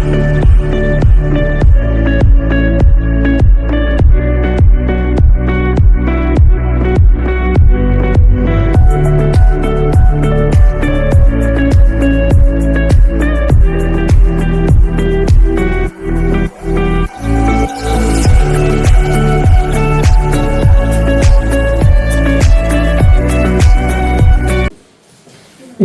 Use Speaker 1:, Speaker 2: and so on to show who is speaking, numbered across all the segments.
Speaker 1: In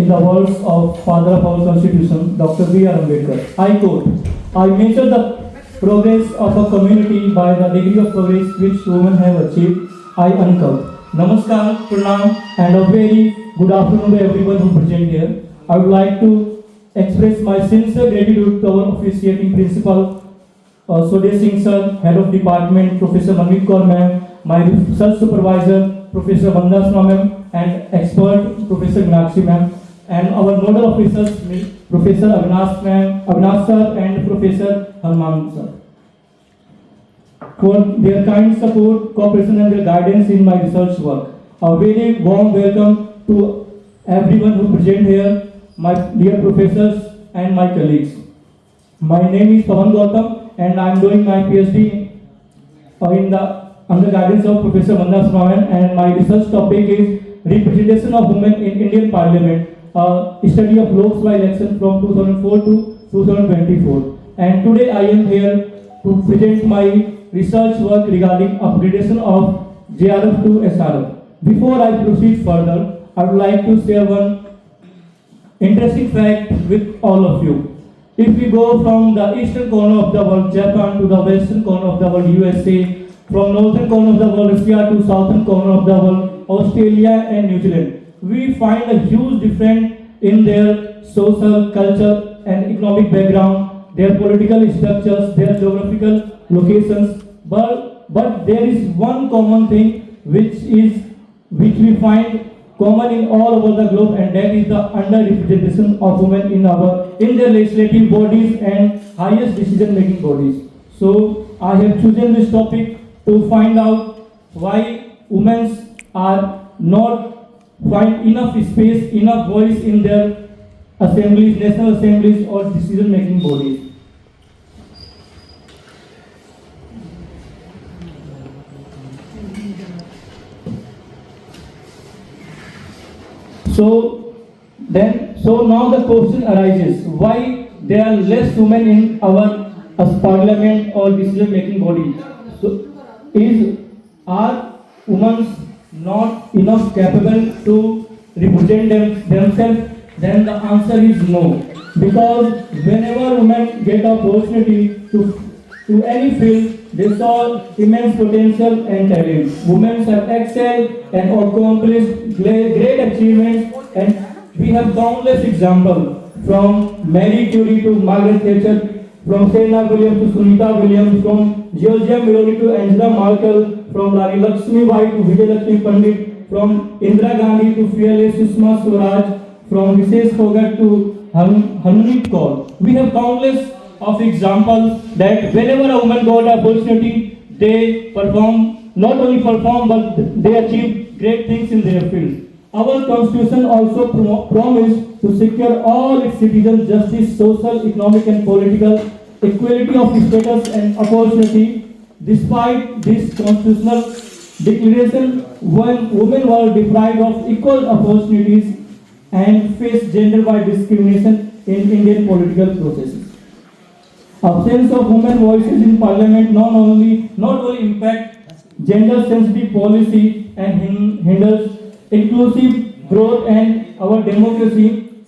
Speaker 1: the words of father of our constitution, Dr. B.R. Ambedkar, I quote, I measure the progress of a community by the degree of progress which women have achieved. I unquote. Namaskar, Pranam, and a very good afternoon to everyone who present here. I would like to express my sincere gratitude to our officiating principal, Sudhir Singh sir, head of department, Professor Manmeet Kaur ma'am, my research supervisor, Professor Vandana Sharma ma'am, and expert, Professor Meenakshi ma'am, and our nodal officers, Professor Avinash sir, and Professor Hanuman sir, for their kind support, cooperation, and their guidance in my research work. A very warm welcome to everyone who present here, my dear professors and my colleagues. My name is Pawan Gautam, and I am doing my PhD under guidance of Professor Vandana Sharma, and my research topic is representation of women in Indian Parliament, a study of Lok Sabha election from 2004 to 2024. And today I am here to present my research work regarding upgradation of JRF to SRF. Before I proceed further, I would like to share one interesting fact with all of you. If we go from the eastern corner of the world, Japan, to the western corner of the world, USA, from northern corner of the world, Russia, to southern corner of the world, Australia and New Zealand, we find a huge difference in their social, culture and economic background, their political structures, their geographical locations. But there is one common thing which we find common in all over the globe, and that is the underrepresentation of women in their legislative bodies and highest decision-making bodies. So I have chosen this topic to find out why women are not find enough space, enough voice in their assemblies, national assemblies or decision-making bodies. So now the question arises, why there are less women in our parliament or decision-making body? So are women not enough capable to represent themselves? Then the answer is no. Because whenever women get opportunity to any field, they saw immense potential and talent. Women have excelled and accomplished great achievements, and we have countless examples from Marie Curie to Margaret Thatcher, from Serena Williams to Sunita Williams, from Giorgia Meloni to Angela Merkel, from Rani Lakshmi Bai to Vijay Lakshmi Pandit, from Indira Gandhi to fearless Sushma Swaraj, from Mrs. Fogart to Harmanpreet Kaur. We have countless of examples that whenever a woman got an opportunity, they perform, not only perform, but they achieve great things in their field. Our constitution also promised to secure all its citizens justice, social, economic and political equality of status and opportunity. Despite this constitutional declaration, when women were deprived of equal opportunities and faced gender-wide discrimination in Indian political processes. Absence of women voices in parliament not only impact gender-sensitive policy and hinders inclusive growth and our democracy,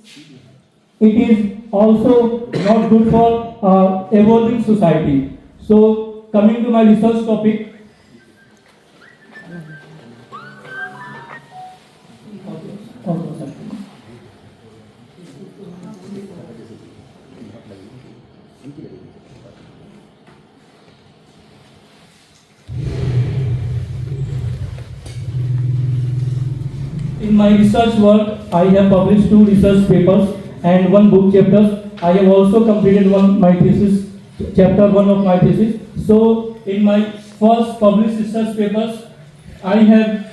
Speaker 1: it is also not good for evolving society. So coming to my research topic, in my research work, I have published 2 research papers and 1 book chapter. I have also completed my thesis, chapter 1 of my thesis. So, in my first published research papers, I have,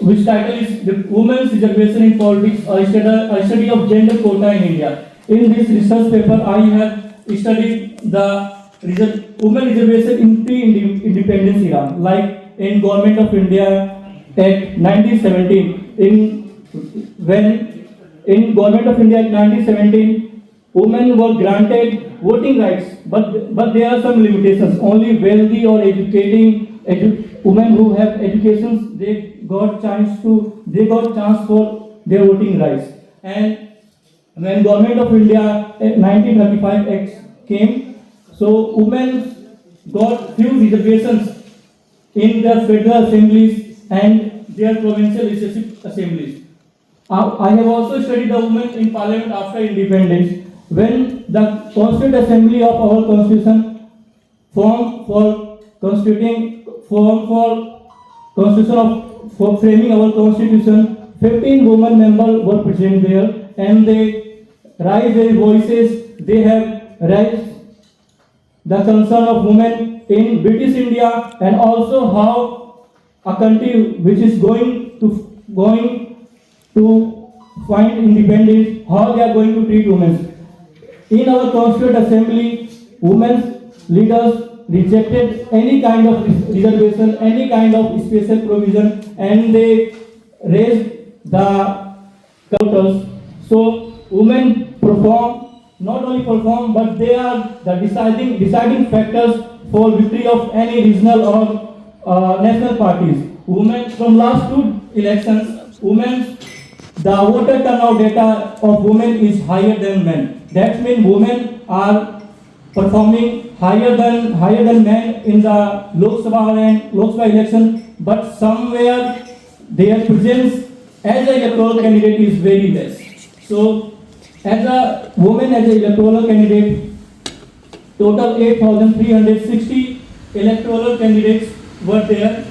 Speaker 1: which title is "The Women's Reservation in Politics: a study of Gender Quota in India." In this research paper, I have studied the women reservation in pre-independence era, like in Government of India Act 1917. In Government of India Act 1917, women were granted voting rights, but there are some limitations. Only wealthy or women who have educations, they got chance for their voting rights. And when Government of India 1935 Act came, so women got few reservations in their federal assemblies and their provincial legislative assemblies. I have also studied the women in parliament after independence, when the Constituent Assembly of our Constitution formed for framing our Constitution. 15 women members were present there, and they raised their voices. They have raised the concern of women in British India, and also how a country which is going to find independence, how they are going to treat women. In our Constituent Assembly, women's leaders rejected any kind of reservation, any kind of special provision, and they raised the quotas. So women not only perform, but they are the deciding factors for victory of any regional or national parties. Women from last 2 elections, the voter turnout data of women is higher than men. That means women are performing higher than men in the Lok Sabha election, but somewhere their presence as an electoral candidate is very less. So, as a woman as an electoral candidate, total 8,360 electoral candidates were there,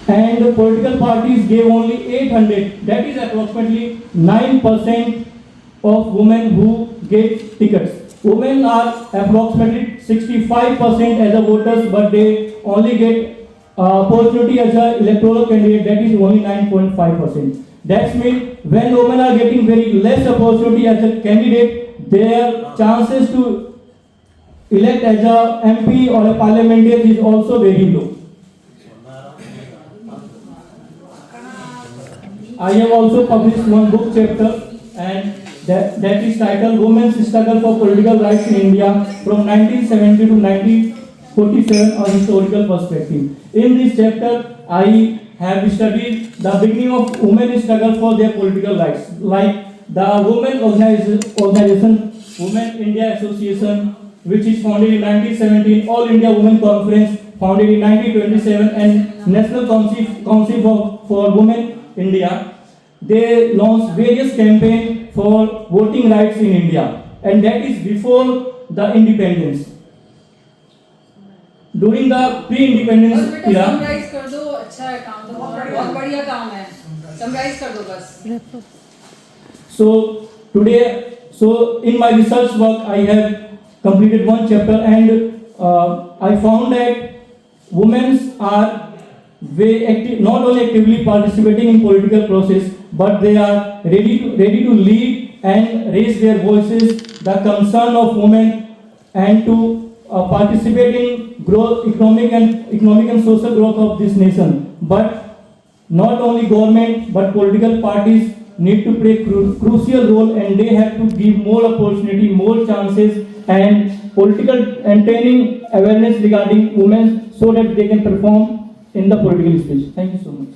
Speaker 1: and the political parties gave only 800. That is approximately 9% of women who get tickets. Women are approximately 65% as a voters, but they only get opportunity as an electoral candidate. That is only 9.5%. That means when women are getting very less opportunity as a candidate, their chances to elect as a MP or a parliamentarian is also very low. I have also published one book chapter, and that is titled Women's Struggle for Political Rights in India from 1970 to 1947, a historical perspective. In this chapter, I have studied the beginning of women's struggle for their political rights, like the women organization, Women India Association, which is founded in 1917, All India Women Conference, founded in 1927, and National Council for Women India. They launched various campaigns for voting rights in India, and that is before the independence. During the pre-independence era,
Speaker 2: summarise कर दो, अच्छा है काम, तो बहुत बढ़िया काम है, समराइज कर दो बस.
Speaker 1: So in my research work, I have completed one chapter, and I found that women are not only actively participating in political process, but they are ready to lead and raise their voices, the concern of women, and to participate in economic and social growth of this nation. But not only government, but political parties need to play crucial role, and they have to give more opportunity, more chances, and political and training awareness regarding women, so that they can perform in the political space. Thank you so much.